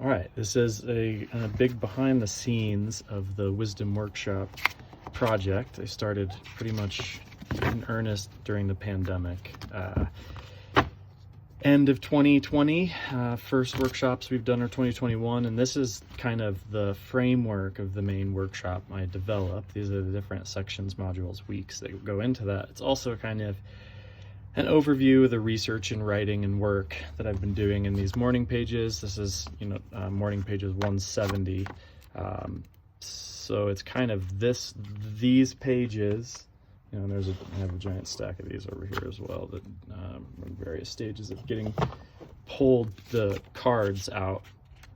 All right, this is a big behind the scenes of the Wisdom Workshop project. I started pretty much in earnest during the pandemic. End of 2020, first workshops we've done are 2021, and this is kind of the framework of the main workshop I developed. These are the different sections, modules, weeks that go into that. It's also kind of an overview of the research and writing and work that I've been doing in these morning pages. This is, morning pages 170. So it's kind of these pages. I have a giant stack of these over here as well that in various stages of getting pulled the cards out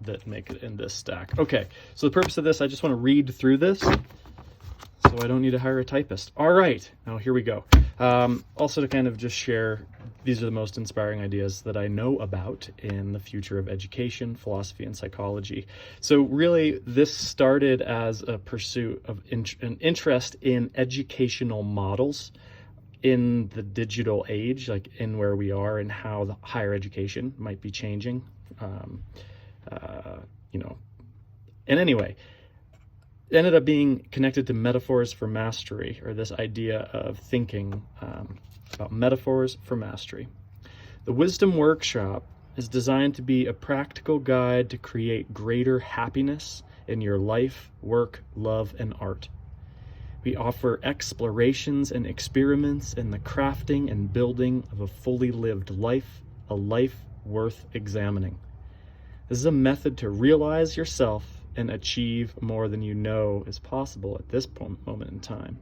that make it in this stack. Okay, so the purpose of this, I just want to read through this so I don't need to hire a typist. All right, now here we go. Also to kind of just share, these are the most inspiring ideas that I know about in the future of education, philosophy, and psychology. So really, this started as a pursuit of an interest in educational models in the digital age, like in where we are and how the higher education might be changing. And anyway, it ended up being connected to metaphors for mastery, or this idea of thinking about metaphors for mastery. The Wisdom Workshop is designed to be a practical guide to create greater happiness in your life, work, love, and art. We offer explorations and experiments in the crafting and building of a fully lived life, a life worth examining. This is a method to realize yourself and achieve more than you know is possible at this moment in time.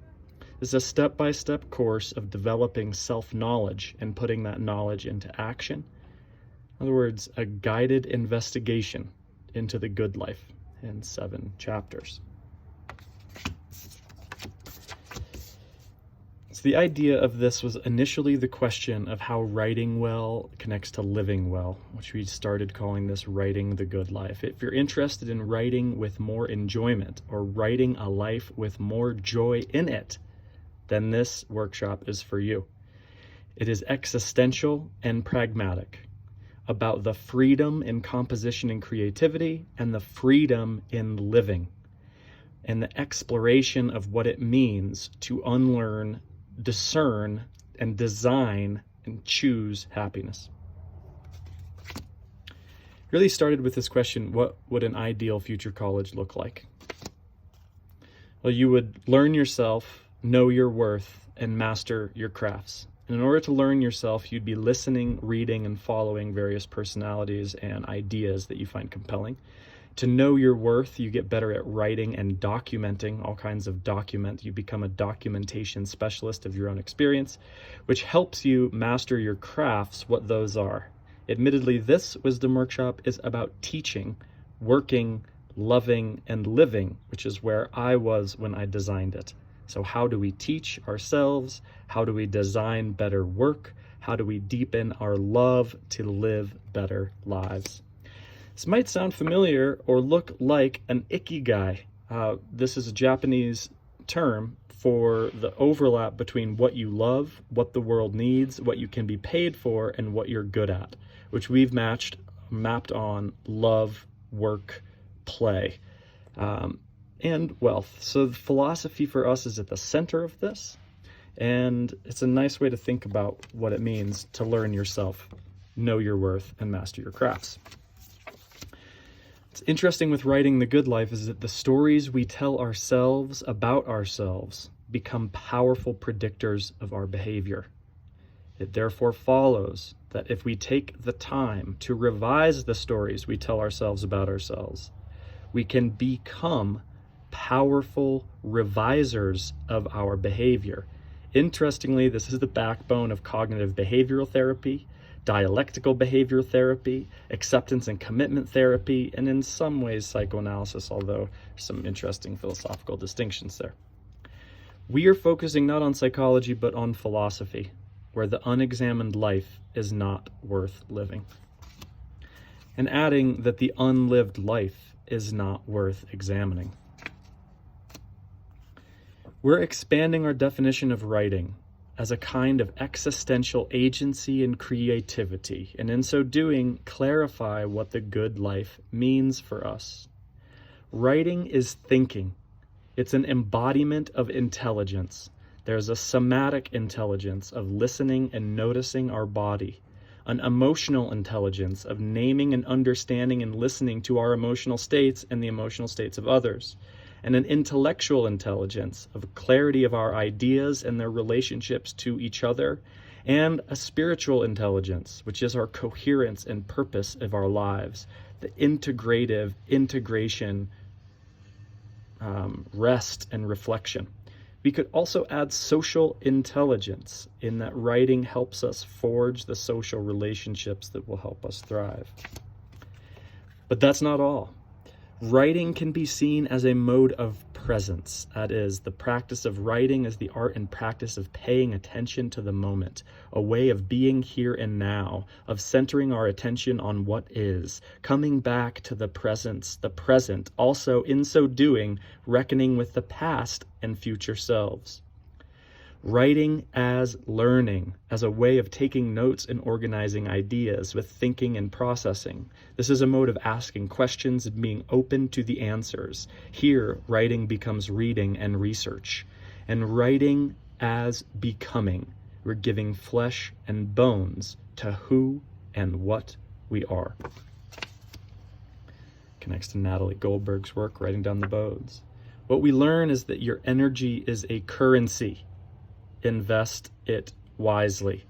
This is a step-by-step course of developing self-knowledge and putting that knowledge into action. In other words, a guided investigation into the good life in 7 chapters. So the idea of this was initially the question of how writing well connects to living well, which we started calling this writing the good life. If you're interested in writing with more enjoyment or writing a life with more joy in it, then this workshop is for you. It is existential and pragmatic, about the freedom in composition and creativity and the freedom in living, and the exploration of what it means to unlearn, discern, and design and choose happiness. Really started with this question: what would an ideal future college look like? Well, you would learn yourself, know your worth, and master your crafts. And in order to learn yourself, you'd be listening, reading, and following various personalities and ideas that you find compelling. To know your worth, you get better at writing and documenting all kinds of document. You become a documentation specialist of your own experience, which helps you master your crafts, what those are. Admittedly, this Wisdom Workshop is about teaching, working, loving, and living, which is where I was when I designed it. So how do we teach ourselves? How do we design better work? How do we deepen our love to live better lives? This might sound familiar or look like an ikigai. This is a Japanese term for the overlap between what you love, what the world needs, what you can be paid for, and what you're good at, which we've mapped on love, work, play, and wealth. So the philosophy for us is at the center of this, and it's a nice way to think about what it means to learn yourself, know your worth, and master your crafts. What's interesting with writing the good life is that the stories we tell ourselves about ourselves become powerful predictors of our behavior. It therefore follows that if we take the time to revise the stories we tell ourselves about ourselves, we can become powerful revisers of our behavior. Interestingly, this is the backbone of cognitive behavioral therapy, dialectical behavior therapy, acceptance and commitment therapy, and in some ways psychoanalysis, although there's some interesting philosophical distinctions there. We are focusing not on psychology, but on philosophy, where the unexamined life is not worth living, and adding that the unlived life is not worth examining. We're expanding our definition of writing as a kind of existential agency and creativity, and in so doing, clarify what the good life means for us. Writing is thinking. It's an embodiment of intelligence. There's a somatic intelligence of listening and noticing our body, an emotional intelligence of naming and understanding and listening to our emotional states and the emotional states of others, and an intellectual intelligence of clarity of our ideas and their relationships to each other, and a spiritual intelligence, which is our coherence and purpose of our lives, the integrative integration, rest and reflection. We could also add social intelligence, in that writing helps us forge the social relationships that will help us thrive. But that's not all. Writing can be seen as a mode of presence. That is, the practice of writing is the art and practice of paying attention to the moment, a way of being here and now, of centering our attention on what is, coming back to the presence, the present, also in so doing, reckoning with the past and future selves. Writing as learning, as a way of taking notes and organizing ideas with thinking and processing. This is a mode of asking questions and being open to the answers. Here, writing becomes reading and research. And writing as becoming. We're giving flesh and bones to who and what we are. Connects to Natalie Goldberg's work, Writing Down the Bones. What we learn is that your energy is a currency. Invest it wisely.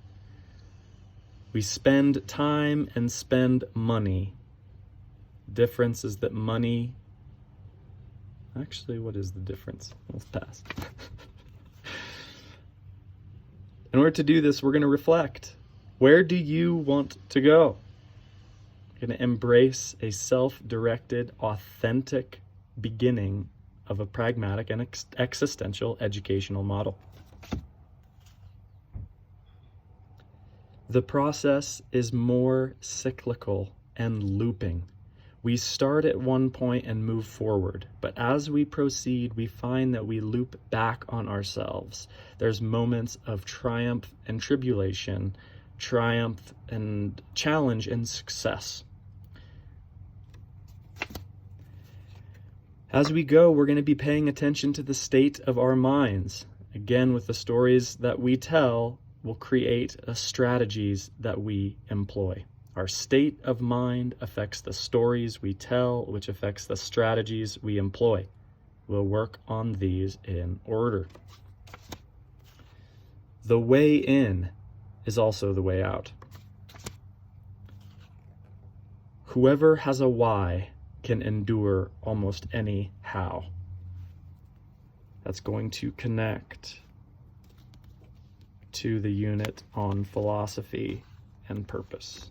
We spend time and spend money. Difference is that money... Actually, what is the difference? Let's pass. In order to do this, we're going to reflect. Where do you want to go? We're going to embrace a self-directed, authentic beginning of a pragmatic and existential educational model. The process is more cyclical and looping. We start at one point and move forward, but as we proceed, we find that we loop back on ourselves. There's moments of triumph and tribulation, triumph and challenge and success. As we go, we're going to be paying attention to the state of our minds. Again, with the stories that we tell, will create strategies that we employ. Our state of mind affects the stories we tell, which affects the strategies we employ. We'll work on these in order. The way in is also the way out. Whoever has a why can endure almost any how. That's going to connect to the unit on philosophy and purpose.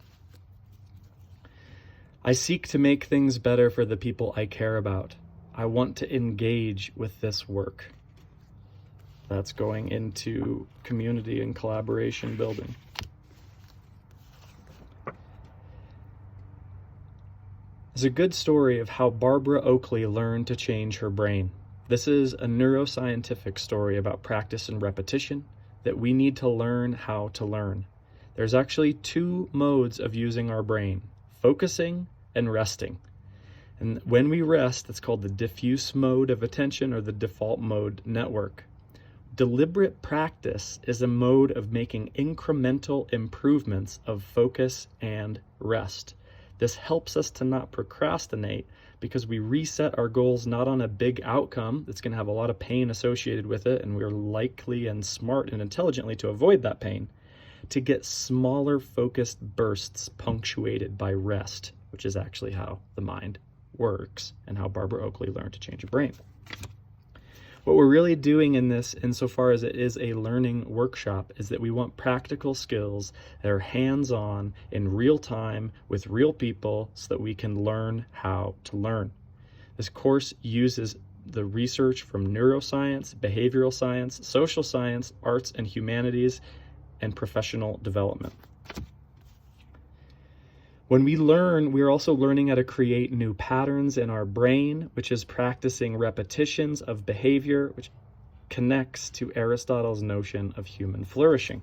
I seek to make things better for the people I care about. I want to engage with this work. That's going into community and collaboration building. There's a good story of how Barbara Oakley learned to change her brain. This is a neuroscientific story about practice and repetition, that we need to learn how to learn. There's actually two modes of using our brain, focusing and resting. And when we rest, it's called the diffuse mode of attention or the default mode network. Deliberate practice is a mode of making incremental improvements of focus and rest. This helps us to not procrastinate because we reset our goals not on a big outcome that's going to have a lot of pain associated with it, and we're likely and smart and intelligently to avoid that pain, to get smaller focused bursts punctuated by rest, which is actually how the mind works and how Barbara Oakley learned to change her brain. What we're really doing in this, insofar as it is a learning workshop, is that we want practical skills that are hands-on in real time with real people so that we can learn how to learn. This course uses the research from neuroscience, behavioral science, social science, arts and humanities, and professional development. When we learn, we're also learning how to create new patterns in our brain, which is practicing repetitions of behavior, which connects to Aristotle's notion of human flourishing.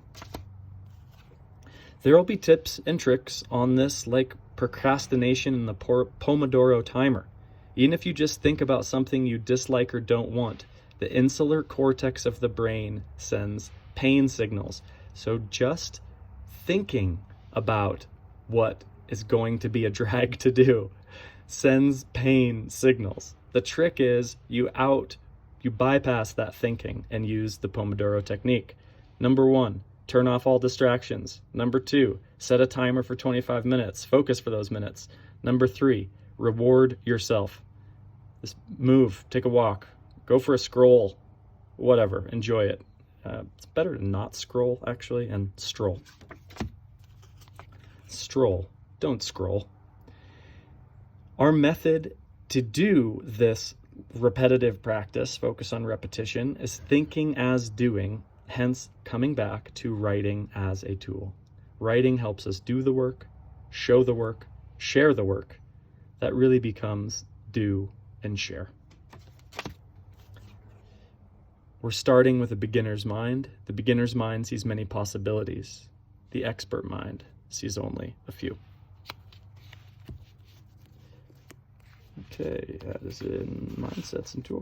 There will be tips and tricks on this, like procrastination and the Pomodoro timer. Even if you just think about something you dislike or don't want, the insular cortex of the brain sends pain signals. So just thinking about what is going to be a drag to do sends pain signals. The trick is you bypass that thinking and use the Pomodoro technique. Number 1, turn off all distractions. Number 2, set a timer for 25 minutes. Focus for those minutes. Number 3, reward yourself. Just move, take a walk, go for a scroll, whatever, enjoy it. It's better to not scroll, actually, and stroll. Stroll, don't scroll. Our method to do this repetitive practice, focus on repetition, is thinking as doing, hence coming back to writing as a tool. Writing helps us do the work, show the work, share the work. That really becomes do and share. We're starting with a beginner's mind. The beginner's mind sees many possibilities. The expert mind sees only a few. Okay, that is in Mindsets and Tools.